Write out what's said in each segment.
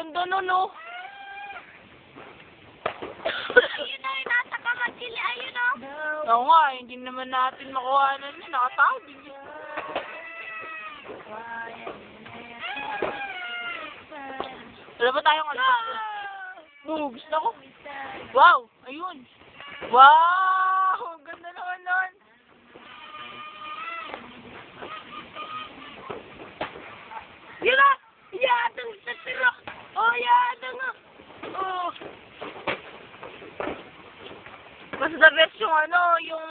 ganda nun, no? Ayun na, nasa kamagkili. Ayun o. Oo nga, hindi naman natin makuha na yun. Nakatabi. Wala ba tayong ano? Boobs, ako. Wow, ayun. Wow, ganda naman nun. Yun na. Yadang sa tira. Oh, yadang nga. Oh. Mas the best yung ano, yung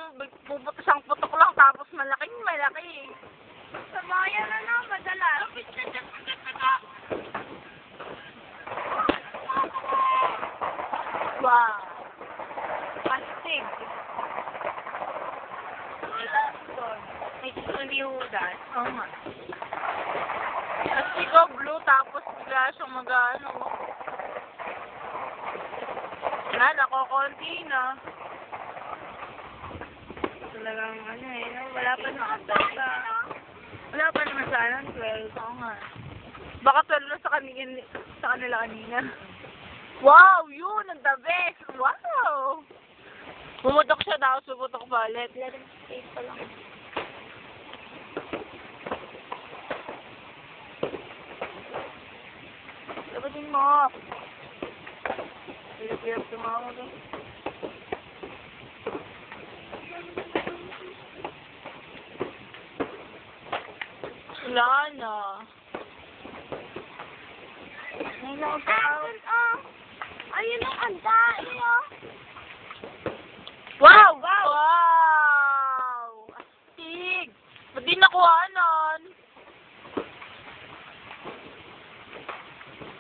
puputos ang putok lang tapos malaking malaki. Sa bayan na no, madalas. Wow. Astig. May sulihudan. Oo nga. Kasi ikaw blue tapos bigla siyang mag-ano. Wala, nakokonti na. Talagang ano eh, no? Wala pa nakasasa. Wala pa naman sana, 12. Oo nga. Baka 12 na sa kanila kanina. Wow, yun, ang the best. Wow. Pumutok siya daw, pumutok pa ulit. Letting space pa lang. Labatin mo. Pilip-pilip tumawag eh. Wala na. May nakasawag. Ayun ang kanta. Ayun o. Wow! Wow! Wow! Astig! Ba't di nakuha nun?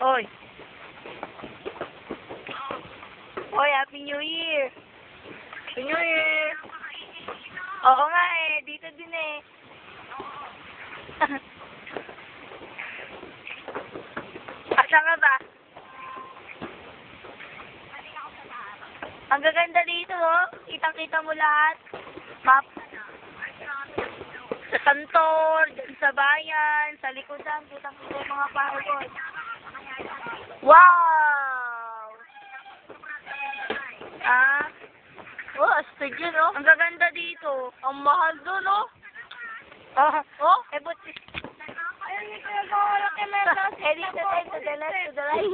Oy. Oy, Happy New Year. Happy New Year! Oo nga eh, dito din eh. Asan ka ba? Ang gaganda dito oh. Kitang-kita mo lahat. Map. Sa kantor, dyan sa bayan, sa likodan, kitang-kita yung mga parol. Wow! Ah, Oh, astig yun, oh. ang gaganda dito. Ang mahal doon, oh. Oh, Oh? buti. Ayun yung pinagawa kay Mesa. Eh, dito tayo, to the left, to the right.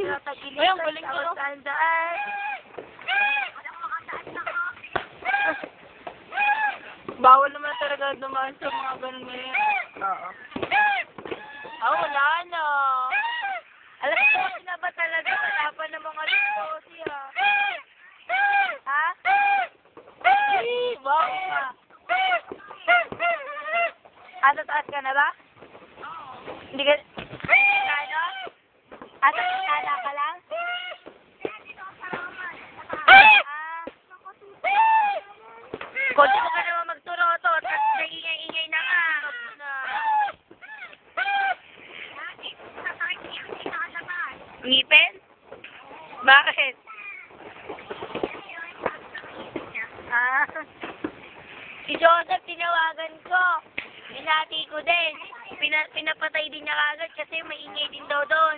Ay, ang galing ko, no? Saan. Bawal naman talaga dumaan sa mga ganun ngayon. Oo. Ah, wala na. Alam ko na ba talaga? Wala pa na mga lutosi, ha? Ha? Wow! Taas ka na ba? Hindi ka... Ano? Tala ka lang? Konti mo ka naman magturo-to, tapos nangingay-ingay na nga. Ngipin? Bakit? Si Joseph, tinawagan ko. Binati ko din. Pinapatay din niya agad kasi maingay din daw doon.